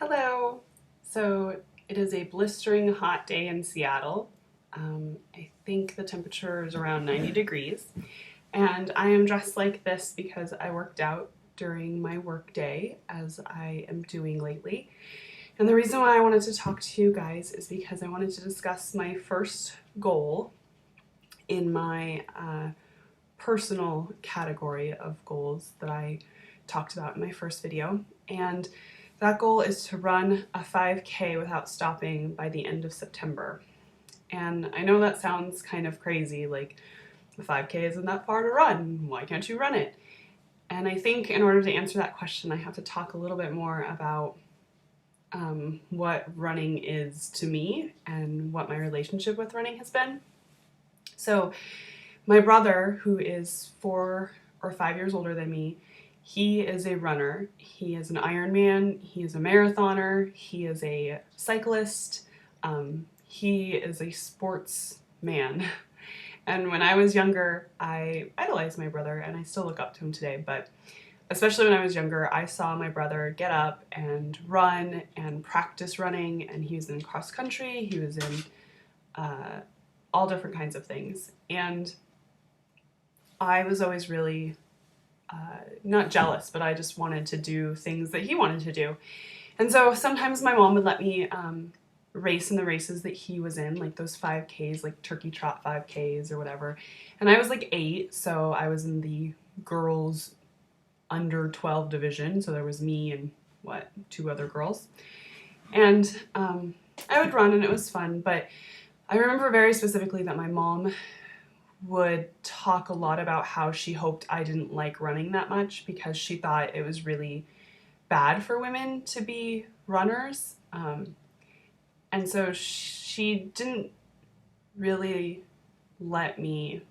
Hello. So it is a blistering hot day in Seattle. I think the temperature is around 90 degrees. And I am dressed like this because I worked out during my work day, as I am doing lately. And the reason why I wanted to talk to you guys is because I wanted to discuss my first goal in my personal category of goals that I talked about in my first video. And that goal is to run a 5K without stopping by the end of September. And I know that sounds kind of crazy, like the 5K isn't that far to run, why can't you run it? And I think in order to answer that question, I have to talk a little bit more about what running is to me and what my relationship with running has been. So my brother, who is 4 or 5 years older than me, he is a runner. He is an Ironman. He is a marathoner. He is a cyclist. He is a sportsman. And when I was younger, I idolized my brother, and I still look up to him today. But especially when I was younger, I saw my brother get up and run and practice running. And he was in cross country. He was in all different kinds of things. And I was always really not jealous, but I just wanted to do things that he wanted to do. And so sometimes my mom would let me race in the races that he was in, like those 5Ks, like turkey trot 5Ks or whatever. And I was like 8, so I was in the girls under 12 division. So there was me and 2 other girls. And I would run and it was fun, but I remember very specifically that my mom would talk a lot about how she hoped I didn't like running that much because she thought it was really bad for women to be runners. And so she didn't really let me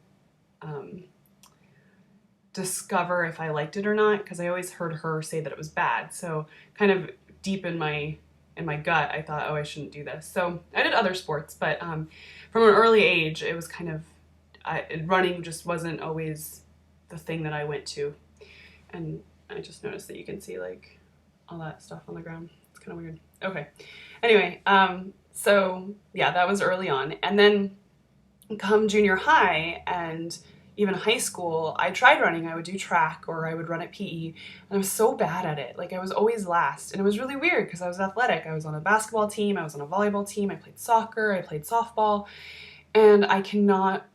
discover if I liked it or not, because I always heard her say that it was bad. So kind of deep in my gut, I thought, oh, I shouldn't do this. So I did other sports, but from an early age, it was kind of running just wasn't always the thing that I went to. And I just noticed that you can see like all that stuff on the ground. It's kind of weird. Okay. Anyway, so yeah, that was early on. And then come junior high and even high school, I tried running. I would do track or I would run at PE, and I was so bad at it. Like I was always last, and it was really weird because I was athletic. I was on a basketball team, I was on a volleyball team, I played soccer, I played softball, and I could not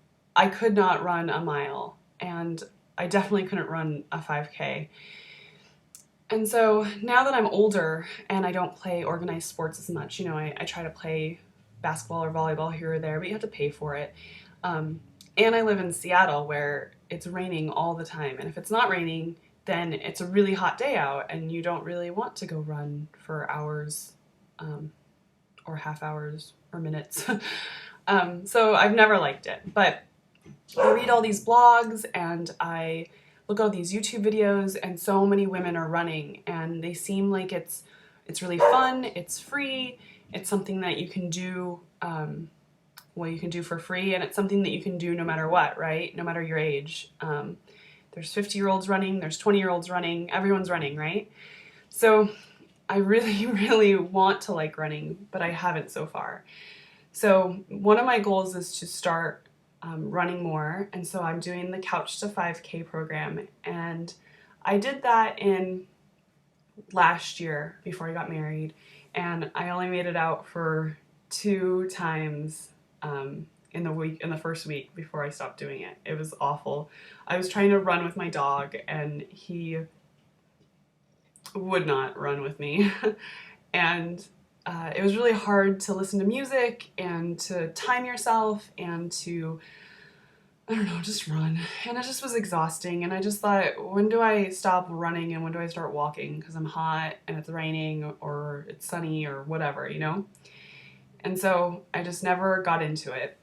run a mile, and I definitely couldn't run a 5K. And so now that I'm older and I don't play organized sports as much, I try to play basketball or volleyball here or there, but you have to pay for it. And I live in Seattle where it's raining all the time. And if it's not raining, then it's a really hot day out and you don't really want to go run for hours or half hours or minutes. So I've never liked it. But I read all these blogs and I look at all these YouTube videos, and so many women are running, and they seem like it's really fun, it's free, it's something that you can do, you can do for free, and it's something that you can do no matter what, right? No matter your age. There's 50-year-olds running, there's 20-year-olds running, everyone's running, right? So I really, really want to like running, but I haven't so far. So one of my goals is to start running more, and so I'm doing the Couch to 5K program, and I did that in last year before I got married, and I only made it out for 2 times in the first week before I stopped doing it. It was awful. I was trying to run with my dog, and he would not run with me, and it was really hard to listen to music and to time yourself and to, I don't know, just run. And it just was exhausting. And I just thought, when do I stop running and when do I start walking? Because I'm hot and it's raining or it's sunny or whatever, And so I just never got into it.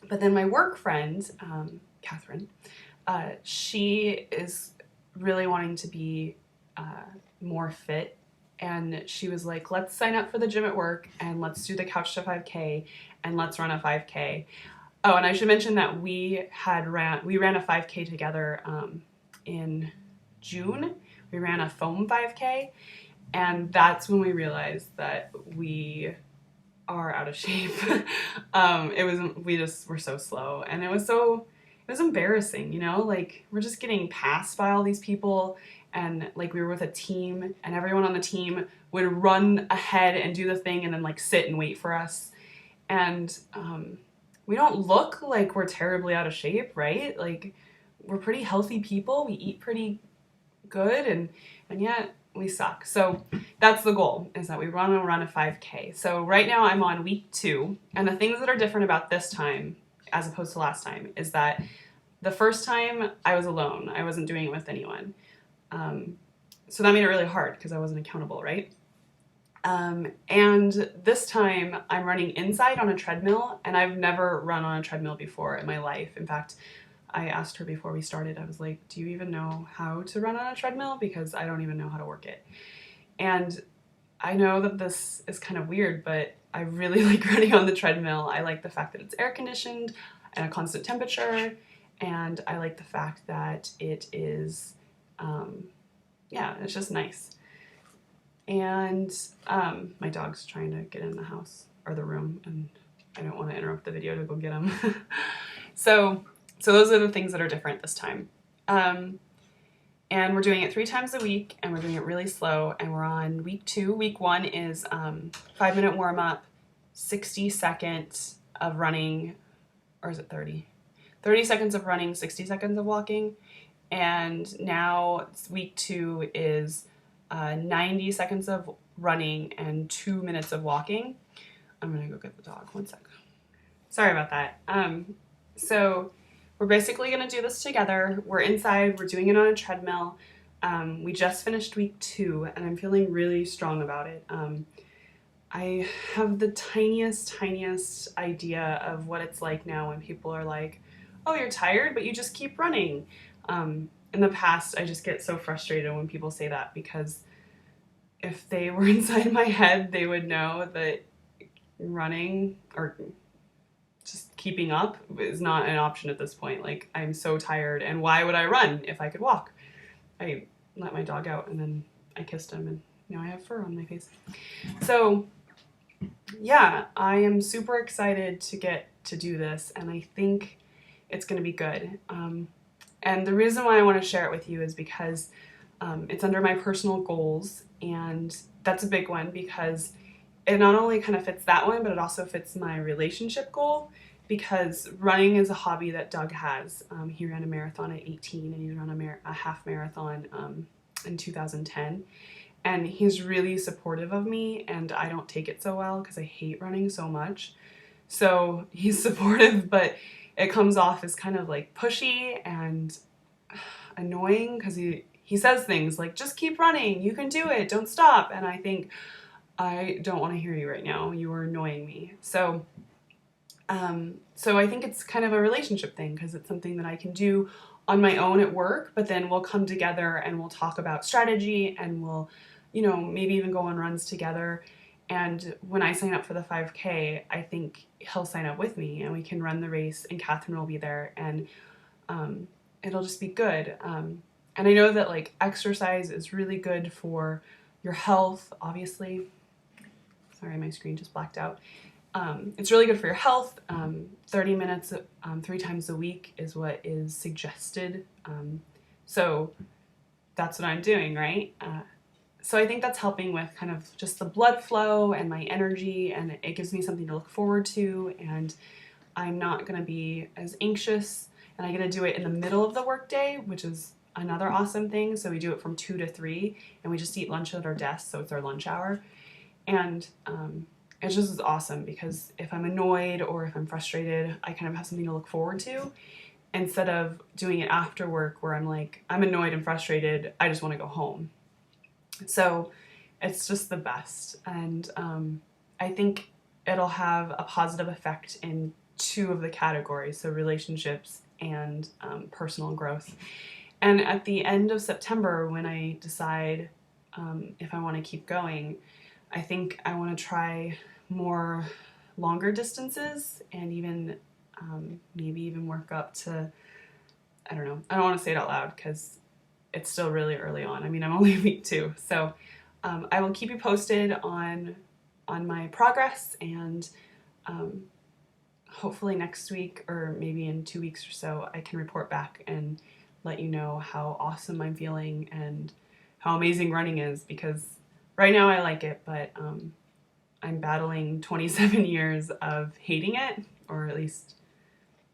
But then my work friend, Catherine, she is really wanting to be more fit. And she was like, let's sign up for the gym at work and let's do the Couch to 5K and let's run a 5K. Oh, and I should mention that we ran a 5K together in June. We ran a foam 5K, And that's when we realized that we are out of shape. We just were so slow, and it was embarrassing, you know, like we're just getting passed by all these people, and like we were with a team, and everyone on the team would run ahead and do the thing and then like sit and wait for us. And we don't look like we're terribly out of shape, right? Like we're pretty healthy people. We eat pretty good, and yet we suck. So that's the goal, is that we run a 5K. So right now I'm on week 2, and the things that are different about this time as opposed to last time is that the first time I was alone. I wasn't doing it with anyone. So that made it really hard because I wasn't accountable, right? And this time I'm running inside on a treadmill, and I've never run on a treadmill before in my life. In fact, I asked her before we started, I was like, do you even know how to run on a treadmill? Because I don't even know how to work it. And I know that this is kind of weird, but I really like running on the treadmill. I like the fact that it's air conditioned and a constant temperature. And I like the fact that it is, it's just nice. And my dog's trying to get in the house or the room, and I don't want to interrupt the video to go get him. So those are the things that are different this time. And we're doing it 3 times a week, and we're doing it really slow, and we're on week 2. Week 1 is 5-minute warm-up, 60 seconds of running, or is it 30? 30 seconds of running, 60 seconds of walking. And now week 2 is 90 seconds of running and 2 minutes of walking. I'm gonna go get the dog, 1 sec. Sorry about that. So we're basically gonna do this together. We're inside, we're doing it on a treadmill. We just finished week 2, and I'm feeling really strong about it. I have the tiniest idea of what it's like now when people are like, oh, you're tired, but you just keep running. In the past, I just get so frustrated when people say that, because if they were inside my head, they would know that running or just keeping up is not an option at this point. Like, I'm so tired, and why would I run if I could walk? I let my dog out, and then I kissed him, and now I have fur on my face. So yeah, I am super excited to get to do this, and I think it's going to be good. And the reason why I want to share it with you is because it's under my personal goals, and that's a big one because it not only kind of fits that one, but it also fits my relationship goal, because running is a hobby that Doug has. He ran a marathon at 18, and he ran a half marathon in 2010. And he's really supportive of me, and I don't take it so well because I hate running so much. So he's supportive, but it comes off as kind of like pushy and annoying, because he says things like, just keep running, you can do it, don't stop. And I think, I don't want to hear you right now, you are annoying me. So I think it's kind of a relationship thing, because it's something that I can do on my own at work, but then we'll come together and we'll talk about strategy, and we'll, maybe even go on runs together. And when I sign up for the 5K, I think he'll sign up with me, and we can run the race, and Catherine will be there, and it'll just be good. And I know that like exercise is really good for your health, obviously. Sorry, my screen just blacked out. It's really good for your health. 30 minutes 3 times a week is what is suggested. So that's what I'm doing, right? So I think that's helping with kind of just the blood flow and my energy, and it gives me something to look forward to, and I'm not going to be as anxious, and I get to do it in the middle of the workday, which is another awesome thing. So we do it from 2 to 3, and we just eat lunch at our desk, so it's our lunch hour. And it's just awesome, because if I'm annoyed or if I'm frustrated, I kind of have something to look forward to, instead of doing it after work where I'm like, I'm annoyed and frustrated, I just want to go home. So it's just the best. And I think it'll have a positive effect in 2 of the categories, so relationships and personal growth. And at the end of September, when I decide if I want to keep going, I think I want to try more longer distances, and even maybe even work up to, I don't know, I don't want to say it out loud because it's still really early on. I mean, I'm only week 2, so I will keep you posted on my progress, and hopefully next week or maybe in 2 weeks or so I can report back and let you know how awesome I'm feeling and how amazing running is, because right now I like it, but I'm battling 27 years of hating it, or at least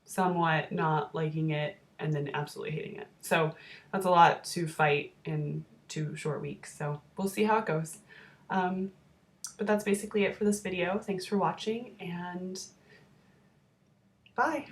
somewhat not liking it and then absolutely hating it. So that's a lot to fight in 2 short weeks. So we'll see how it goes. But that's basically it for this video. Thanks for watching, and bye.